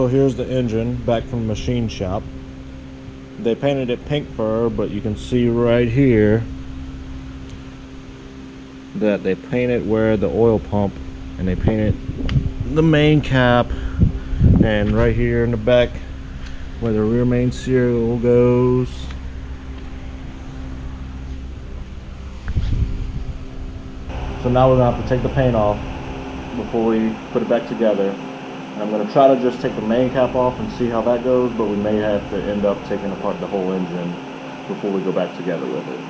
So here's the engine back from the machine shop. They painted it pink fur, but you can see right here that they painted where the oil pump, and they painted the main cap, and right here in the back where the rear main serial goes. So now we're gonna have to take the paint off before we put it back together. And I'm gonna try to just take the main cap off and see how that goes, but we may have to end up taking apart the whole engine before we go back together with it.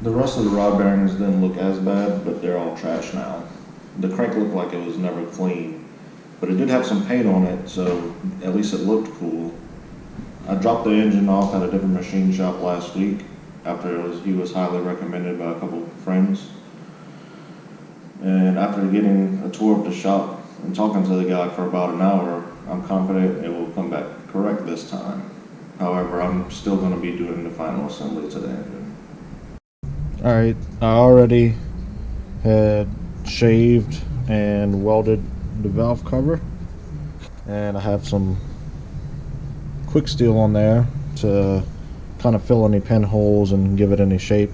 The rest of the rod bearings didn't look as bad, but they're all trash now. The crank looked like it was never clean, but it did have some paint on it, so at least it looked cool. I dropped the engine off at a different machine shop last week, after he was highly recommended by a couple of friends. And after getting a tour of the shop and talking to the guy for about an hour, I'm confident it will come back correct this time. However, I'm still going to be doing the final assembly to the engine. Alright, I already had shaved and welded the valve cover, and I have some quick steel on there to kind of fill any pinholes and give it any shape.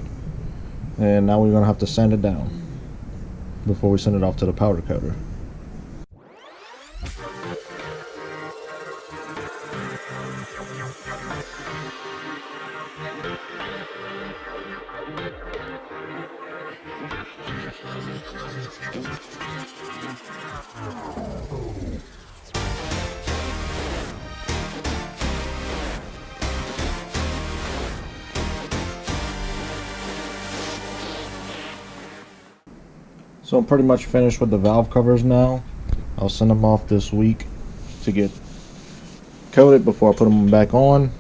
And now we're going to have to sand it down before we send it off to the powder coater. So I'm pretty much finished with the valve covers now. I'll send them off this week to get coated before I put them back on.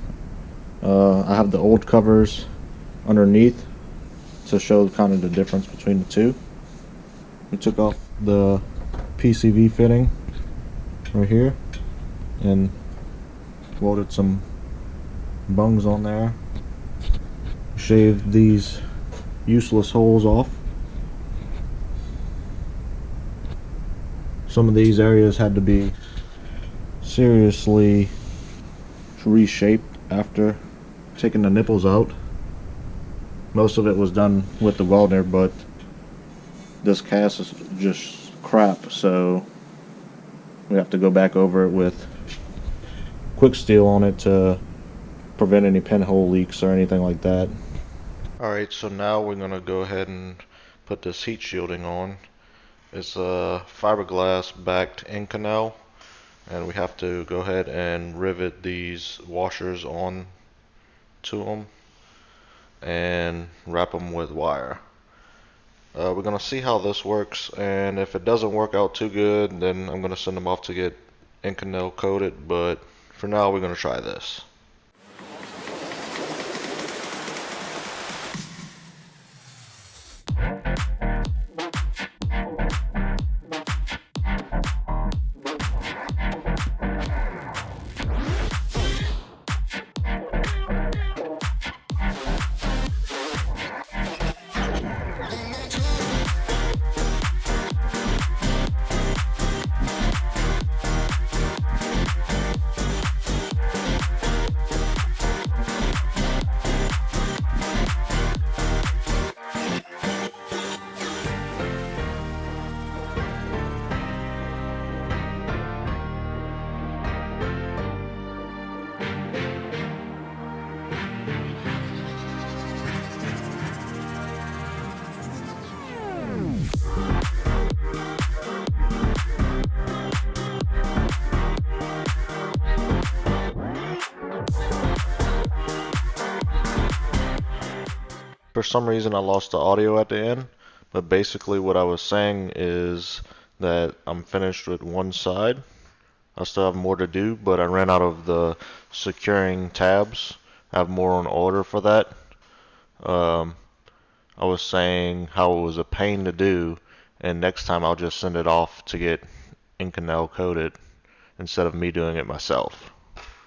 I have the old covers underneath to show kind of the difference between the two. We took off the PCV fitting right here and welded some bungs on there. Shaved these useless holes off. Some of these areas had to be seriously reshaped after taking the nipples out. Most of it was done with the welder, but this cast is just crap, so we have to go back over it with quick steel on it to prevent any pinhole leaks or anything like that. Alright, so now we're going to go ahead and put this heat shielding on. It's a fiberglass backed Inconel, and we have to go ahead and rivet these washers on to them and wrap them with wire. We're going to see how this works, and if it doesn't work out too good, then I'm going to send them off to get Inconel coated, but for now we're going to try this. For some reason I lost the audio at the end, but basically what I was saying is that I'm finished with one side. I still have more to do, but I ran out of the securing tabs. I have more on order for that. I was saying how it was a pain to do, and next time I'll just send it off to get Inconel coated instead of me doing it myself.